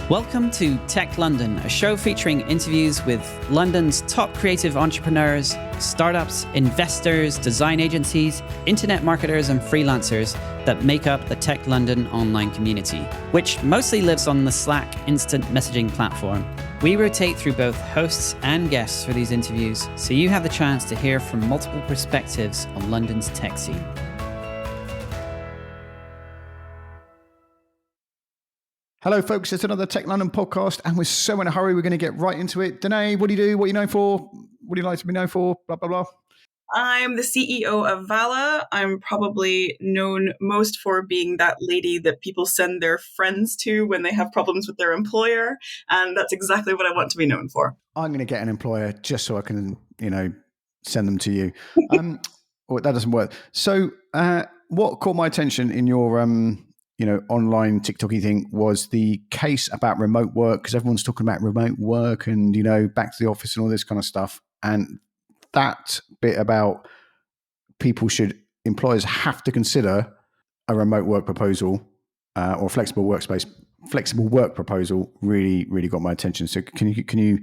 Welcome to Tech London, a show featuring interviews with London's top creative entrepreneurs, startups, investors, design agencies, internet marketers, and freelancers that make up the Tech London online community, which mostly lives on the Slack instant messaging platform. We rotate through both hosts and guests for these interviews, so you have the chance to hear from multiple perspectives on London's tech scene. Hello, folks. It's another Tech London podcast, and we're so in a hurry. We're going to get right into it. Danae, what do you do? What are you known for? What do you like to be known for? Blah, blah, blah. I'm the CEO of Valla. I'm probably known most for being that lady that people send their friends to when they have problems with their employer. And that's exactly what I want to be known for. I'm going to get an employer just so I can, send them to you. That doesn't work. So what caught my attention in your online TikToky thing was the case about remote work, because everyone's talking about remote work and, back to the office and all this kind of stuff. And that bit about employers have to consider a remote work proposal or flexible work proposal really, really got my attention. So can you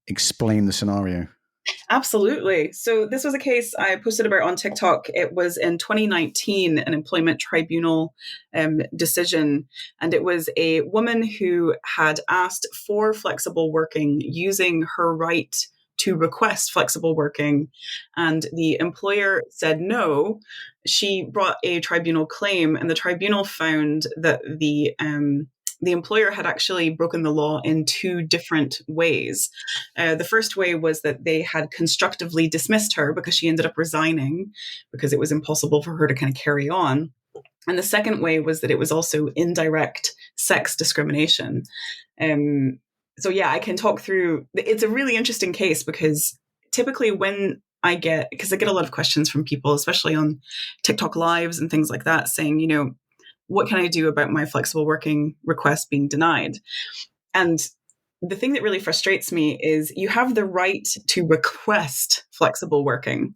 explain the scenario? Absolutely. So this was a case I posted about on TikTok. It was in 2019, an employment tribunal decision. And it was a woman who had asked for flexible working using her right to request flexible working. And the employer said no. She brought a tribunal claim, and the tribunal found that the employer had actually broken the law in two different ways. The first way was that they had constructively dismissed her because she ended up resigning because it was impossible for her to kind of carry on. And the second way was that it was also indirect sex discrimination. So yeah, I can talk through. It's a really interesting case because typically because I get a lot of questions from people, especially on TikTok lives and things like that, saying, what can I do about my flexible working request being denied? And the thing that really frustrates me is you have the right to request flexible working,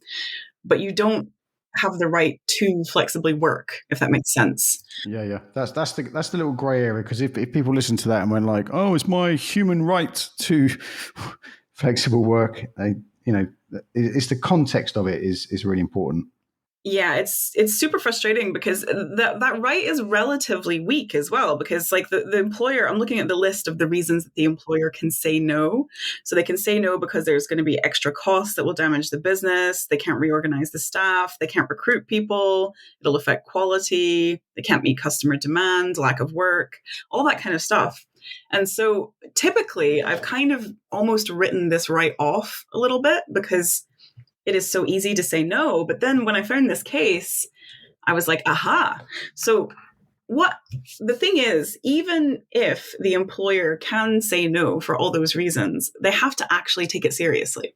but you don't have the right to flexibly work, if that makes sense. Yeah. That's the little gray area, because if people listen to that and went like, oh, it's my human right to flexible work, it's the context of it is really important. Yeah, it's super frustrating because that right is relatively weak as well, because like the employer, I'm looking at the list of the reasons that the employer can say no. So they can say no because there's going to be extra costs that will damage the business. They can't reorganize the staff. They can't recruit people. It'll affect quality. They can't meet customer demand, lack of work, all that kind of stuff. And so typically I've kind of almost written this right off a little bit because it is so easy to say no. But then when I found this case, I was like, aha. So the thing is, even if the employer can say no for all those reasons, they have to actually take it seriously.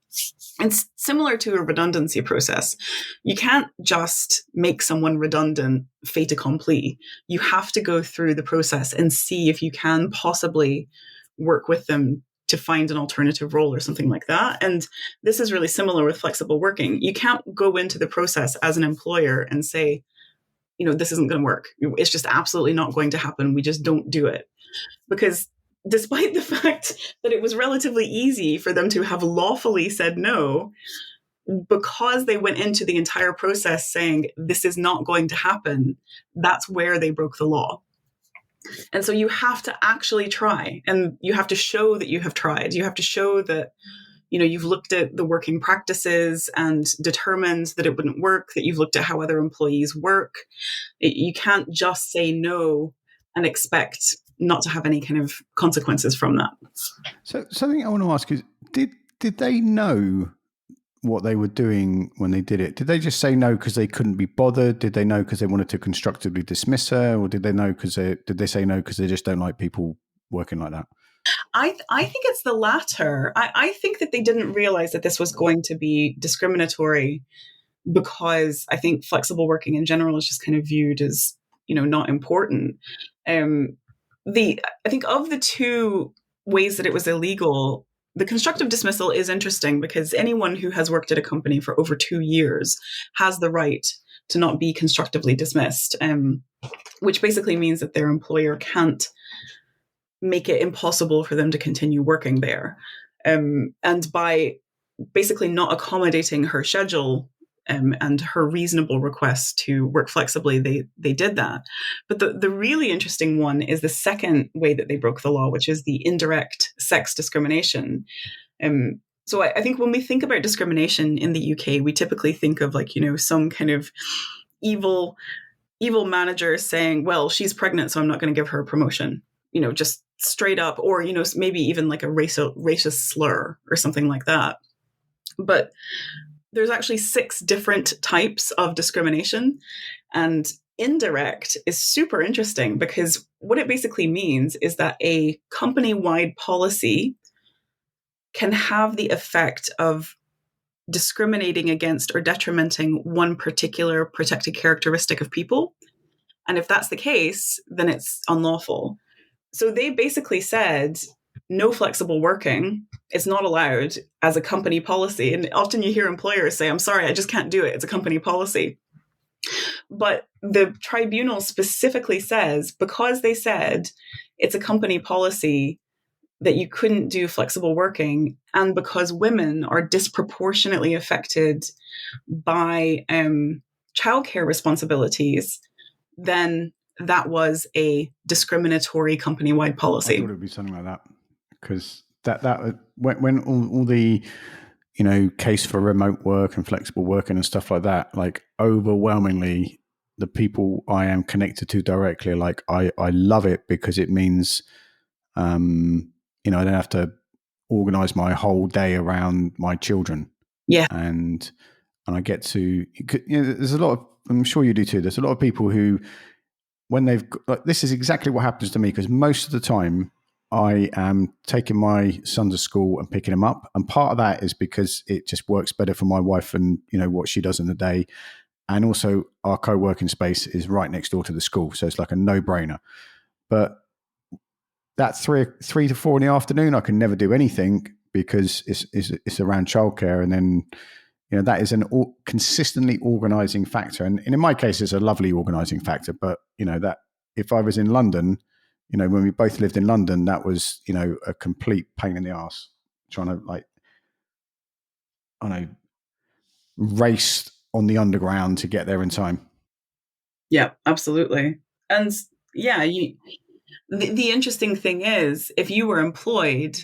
It's similar to a redundancy process. You can't just make someone redundant fait accompli. You have to go through the process and see if you can possibly work with them to find an alternative role or something like that. And this is really similar with flexible working. You can't go into the process as an employer and say, this isn't going to work. It's just absolutely not going to happen. We just don't do it. Because despite the fact that it was relatively easy for them to have lawfully said no, because they went into the entire process saying this is not going to happen, that's where they broke the law. And so you have to actually try, and you have to show that you have tried. You have to show that, you've looked at the working practices and determined that it wouldn't work, that you've looked at how other employees work. You can't just say no and expect not to have any kind of consequences from that. So something I want to ask is, did they know what they were doing when they did it? Did they just say no because they couldn't be bothered? Did they know because they wanted to constructively dismiss her? Or did they know did they say no because they just don't like people working like that? I think it's the latter. I think that they didn't realize that this was going to be discriminatory, because I think flexible working in general is just kind of viewed as, not important. I think of the two ways that it was illegal, the constructive dismissal is interesting because anyone who has worked at a company for over 2 years has the right to not be constructively dismissed, which basically means that their employer can't make it impossible for them to continue working there. And by basically not accommodating her schedule and her reasonable request to work flexibly, they did that. But the really interesting one is the second way that they broke the law, which is the indirect sex discrimination. So I think when we think about discrimination in the UK, we typically think of like, some kind of evil manager saying, well, she's pregnant, so I'm not going to give her a promotion, just straight up, or, maybe even like a racist slur or something like that. But there's actually 6 different types of discrimination. And indirect is super interesting because what it basically means is that a company-wide policy can have the effect of discriminating against or detrimenting one particular protected characteristic of people. And if that's the case, then it's unlawful. So they basically said, no flexible working. It's not allowed as a company policy. And often you hear employers say, I'm sorry, I just can't do it. It's a company policy. But the tribunal specifically says, because they said it's a company policy that you couldn't do flexible working, and because women are disproportionately affected by childcare responsibilities, then that was a discriminatory company-wide policy. I thought it would be something like that, because that when all the case for remote work and flexible working and stuff like that, like overwhelmingly the people I am connected to directly, like I love it because it means I don't have to organize my whole day around my children. Yeah. And I get to, there's a lot of, I'm sure you do too, there's a lot of people who, when they've, this is exactly what happens to me, because most of the time I am taking my son to school and picking him up. And part of that is because it just works better for my wife and, what she does in the day. And also our co-working space is right next door to the school. So it's like a no-brainer. But that 3 to 4 in the afternoon, I can never do anything because it's around childcare. And then, that is an consistently organizing factor. And in my case, it's a lovely organizing factor. But, that if I was in London, when we both lived in London, that was, a complete pain in the ass trying to race on the underground to get there in time. Yeah, absolutely. And yeah, the interesting thing is, if you were employed,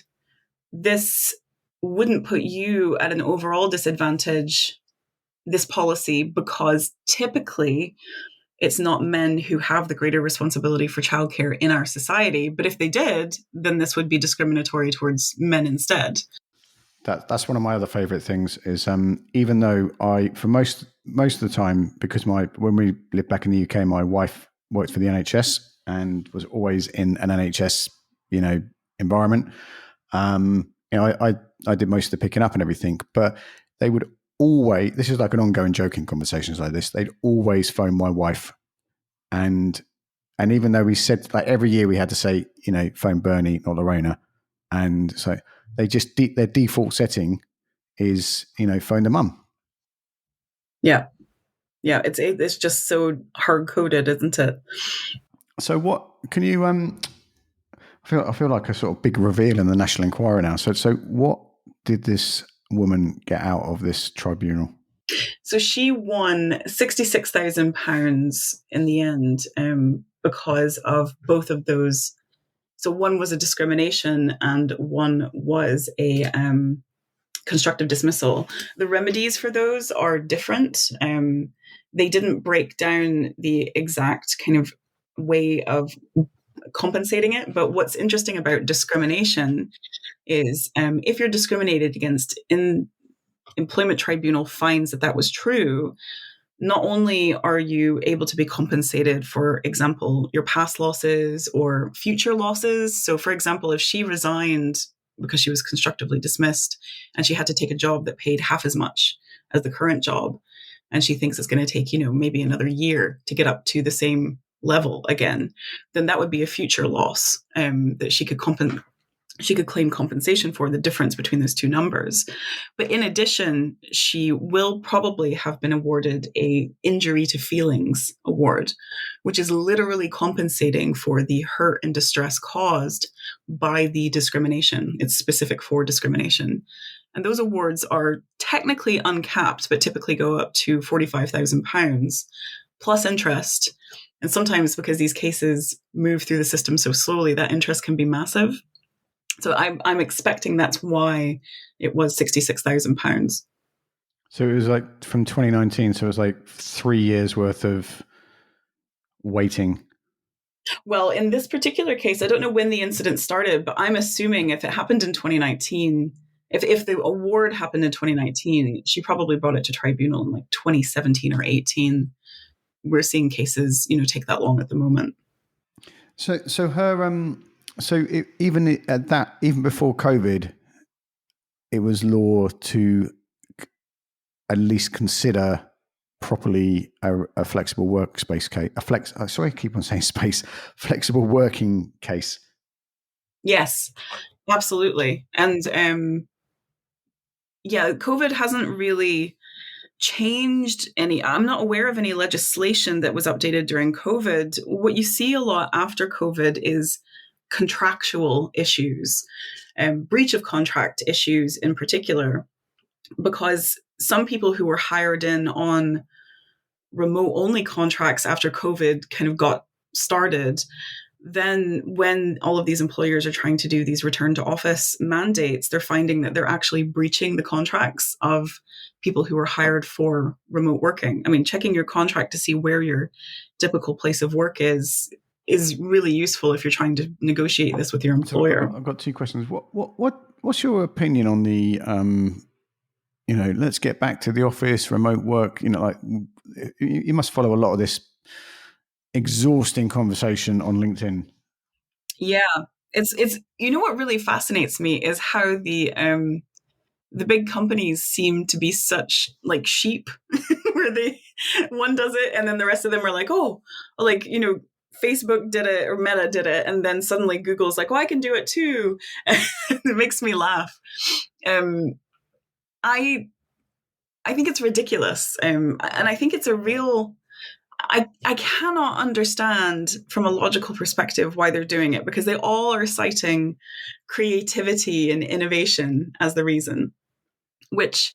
this wouldn't put you at an overall disadvantage, this policy, because typically it's not men who have the greater responsibility for childcare in our society. But if they did, then this would be discriminatory towards men instead. That's one of my other favorite things is even though for most of the time, because when we lived back in the UK, my wife worked for the NHS and was always in an NHS environment. I did most of the picking up and everything, but they would always, this is like an ongoing joking conversations like this, they'd always phone my wife, and even though we said like every year we had to say phone Bernie, not Lorena, and so they just their default setting is phone the mum. Yeah, it's just so hard coded, isn't it? So what can you I feel like a sort of big reveal in the National Enquirer now. So what did this woman get out of this tribunal? So she won £66,000 in the end because of both of those. So one was a discrimination and one was a constructive dismissal. The remedies for those are different. They didn't break down the exact kind of way of compensating it. But what's interesting about discrimination is if you're discriminated against in employment tribunal finds that was true, not only are you able to be compensated, for example, your past losses or future losses. So for example, if she resigned because she was constructively dismissed and she had to take a job that paid half as much as the current job, and she thinks it's going to take, maybe another year to get up to the same level again, then that would be a future loss that she could she could claim compensation for the difference between those two numbers. But in addition, she will probably have been awarded a injury to feelings award, which is literally compensating for the hurt and distress caused by the discrimination. It's specific for discrimination. And those awards are technically uncapped, but typically go up to £45,000 plus interest. And sometimes, because these cases move through the system so slowly, that interest can be massive. So I'm expecting that's why it was £66,000. So it was like from 2019. So it was like 3 years worth of waiting. Well, in this particular case, I don't know when the incident started, but I'm assuming if it happened in 2019, if the award happened in 2019, she probably brought it to tribunal in like 2017 or 18. We're seeing cases, take that long at the moment. So her even before COVID, it was law to at least consider properly a flexible workspace case. I keep on saying space. Flexible working case. Yes, absolutely. And COVID hasn't really changed any. I'm not aware of any legislation that was updated during COVID. What you see a lot after COVID is contractual issues, breach of contract issues in particular, because some people who were hired in on remote only contracts after COVID kind of got started. Then when all of these employers are trying to do these return to office mandates, they're finding that they're actually breaching the contracts of people who were hired for remote working. I mean, checking your contract to see where your typical place of work is really useful if you're trying to negotiate this with your employer. So I've got two questions. What's your opinion on the let's get back to the office, remote work? You must follow a lot of this exhausting conversation on LinkedIn. Yeah, it's what really fascinates me is how the big companies seem to be such like sheep, where one does it and then the rest of them are like, oh, like Facebook did it or Meta did it, and then suddenly Google's like, oh, I can do it too. It makes me laugh. I think it's ridiculous, and I think it's a real. I cannot understand from a logical perspective why they're doing it, because they all are citing creativity and innovation as the reason, which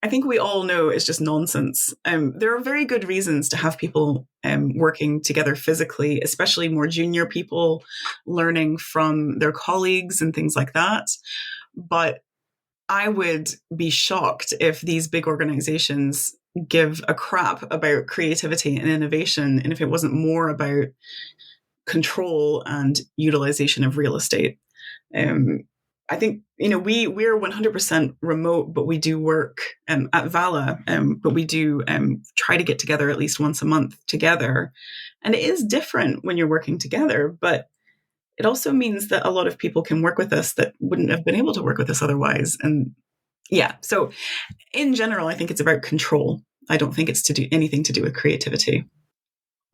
I think we all know is just nonsense. There are very good reasons to have people working together physically, especially more junior people learning from their colleagues and things like that. But I would be shocked if these big organizations give a crap about creativity and innovation, and if it wasn't more about control and utilization of real estate. I think we're 100% remote, but we do work at Valla, but we do try to get together at least once a month together, and it is different when you're working together, but it also means that a lot of people can work with us that wouldn't have been able to work with us otherwise. And yeah, so in general, I think it's about control. I don't think it's anything to do with creativity.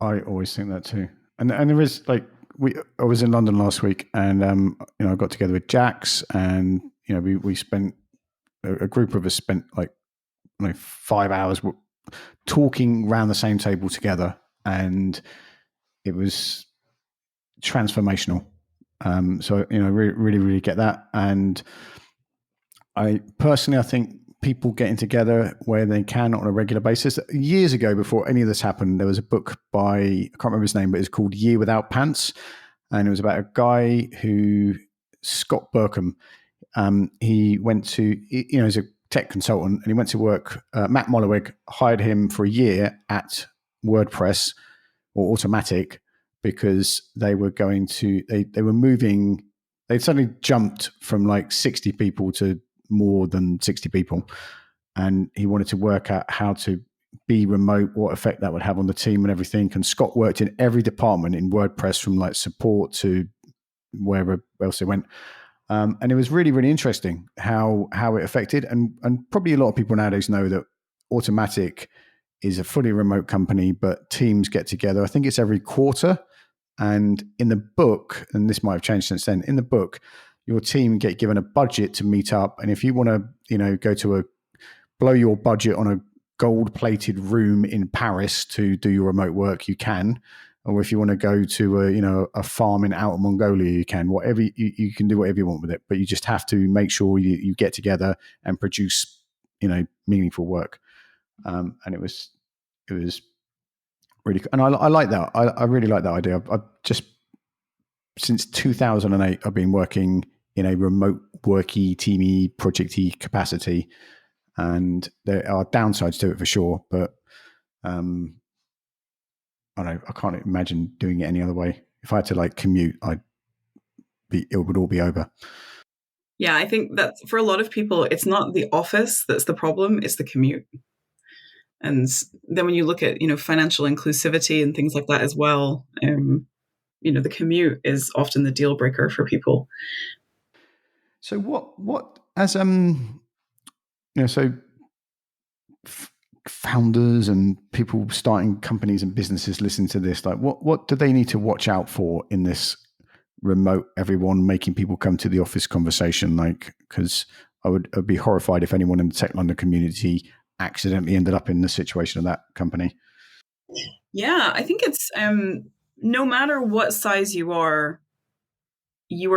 I always think that too. And there is I was in London last week, and I got together with Jax, and we spent a group of us spent 5 hours talking around the same table together, and it was transformational. So really, really get that. And I think people getting together where they can on a regular basis. Years ago, before any of this happened, there was a book by, I can't remember his name, but it's called Year Without Pants. And it was about a guy Scott Burkham, he went to, he's a tech consultant, and he went to work, Matt Mollowig hired him for a year at WordPress or Automatic, because they were going to, they were moving, they'd suddenly jumped from 60 people to more than 60 people. And he wanted to work out how to be remote, what effect that would have on the team and everything. And Scott worked in every department in WordPress, from support to wherever else they went. And it was really, really interesting how it affected. And probably a lot of people nowadays know that Automatic is a fully remote company, but teams get together. I think it's every quarter. And in the book, and this might have changed since then, in the book, your team get given a budget to meet up, and if you want to, blow your budget on a gold-plated room in Paris to do your remote work, you can. Or if you want to go to a farm in Outer Mongolia, you can. Whatever you can do, whatever you want with it, but you just have to make sure you get together and produce meaningful work. And it was really, and I like that. I really like that idea. I've just since 2008, I've been working in a remote worky, teamy, projecty capacity, and there are downsides to it for sure. But I don't know, I can't imagine doing it any other way. If I had to commute, it would all be over. Yeah, I think that for a lot of people, it's not the office that's the problem; it's the commute. And then when you look at financial inclusivity and things like that as well, the commute is often the deal breaker for people. So what as founders and people starting companies and businesses listen to this, what do they need to watch out for in this remote everyone making people come to the office conversation? Because I'd be horrified if anyone in the techlondon community accidentally ended up in the situation of that company. Yeah, I think it's no matter what size you are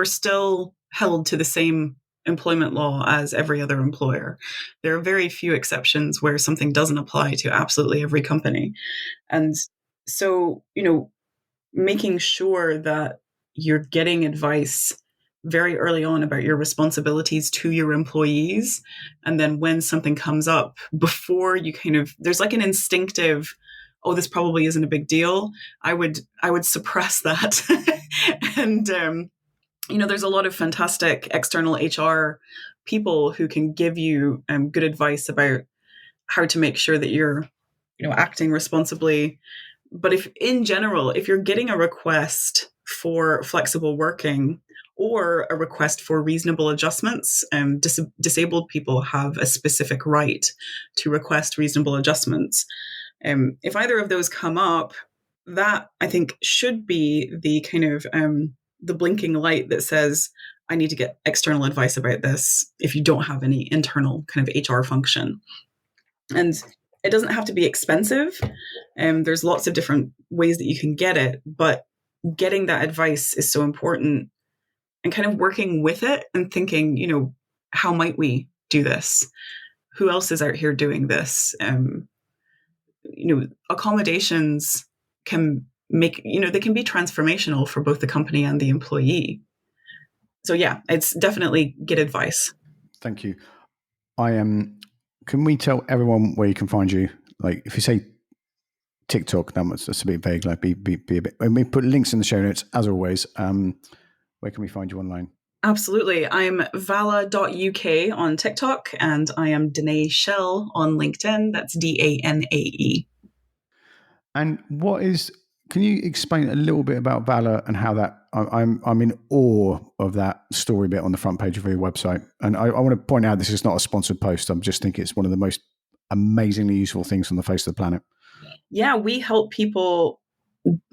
still held to the same employment law as every other employer. There are very few exceptions where something doesn't apply to absolutely every company. And so, making sure that you're getting advice very early on about your responsibilities to your employees. And then when something comes up, before you there's an instinctive, oh, this probably isn't a big deal. I would suppress that. And, there's a lot of fantastic external HR people who can give you good advice about how to make sure that you're, acting responsibly. But if you're getting a request for flexible working or a request for reasonable adjustments, disabled people have a specific right to request reasonable adjustments. If either of those come up, that I think should be the the blinking light that says, I need to get external advice about this if you don't have any internal HR function. And it doesn't have to be expensive. There's lots of different ways that you can get it, but getting that advice is so important, and working with it and thinking, how might we do this? Who else is out here doing this? Accommodations can make, they can be transformational for both the company and the employee. So yeah, it's definitely get advice. Thank you. Can we tell everyone where you can find you? If you say TikTok, that's a bit vague. Be a bit. And we put links in the show notes as always. Where can we find you online? Absolutely. I'm valla.uk on TikTok, and I am Danae Shell on LinkedIn. That's DANAE. And can you explain a little bit about Valla and how that, I'm in awe of that story bit on the front page of your website. And I want to point out, this is not a sponsored post. I'm just thinking it's one of the most amazingly useful things on the face of the planet. Yeah, we help people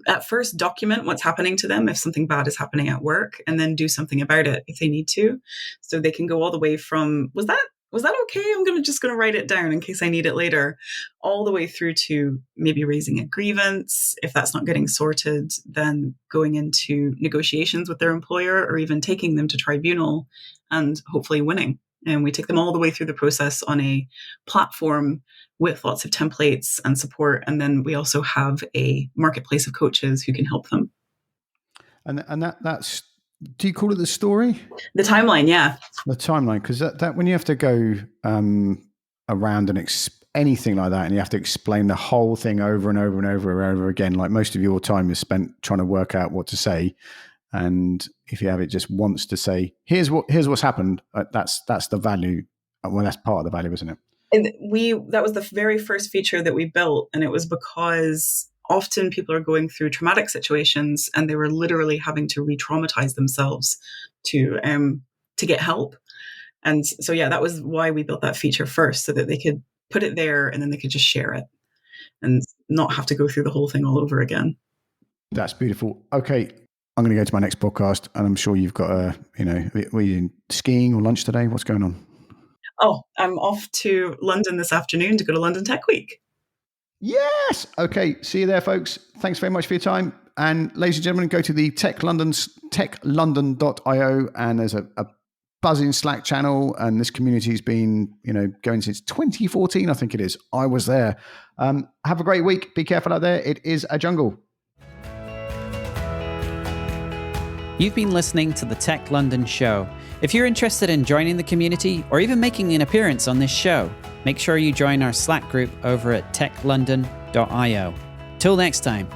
at first document what's happening to them if something bad is happening at work, and then do something about it if they need to. So they can go all the way from, was that okay? I'm just going to write it down in case I need it later, all the way through to maybe raising a grievance. If that's not getting sorted, then going into negotiations with their employer, or even taking them to tribunal and hopefully winning. And we take them all the way through the process on a platform with lots of templates and support. And then we also have a marketplace of coaches who can help them. And that's, do you call it the story? The timeline, yeah. The timeline, because that when you have to go around and anything like that, and you have to explain the whole thing over and over and over and over again, most of your time is spent trying to work out what to say. And if you have it just once to say, here's what's happened, that's the value. Well, that's part of the value, isn't it? That was the very first feature that we built, and it was because often people are going through traumatic situations and they were literally having to re-traumatize themselves to get help. And so, yeah, that was why we built that feature first, so that they could put it there and then they could just share it and not have to go through the whole thing all over again. That's beautiful. Okay. I'm going to go to my next podcast, and I'm sure you've got were you skiing or lunch today? What's going on? Oh, I'm off to London this afternoon to go to London Tech Week. Yes. Okay. See you there, folks. Thanks very much for your time. And ladies and gentlemen, go to the techlondon.io, and there's a buzzing Slack channel, and this community's been, going since 2014, I think it is. I was there. Have a great week. Be careful out there. It is a jungle. You've been listening to the Tech London Show. If you're interested in joining the community or even making an appearance on this show, make sure you join our Slack group over at techlondon.io. Till next time.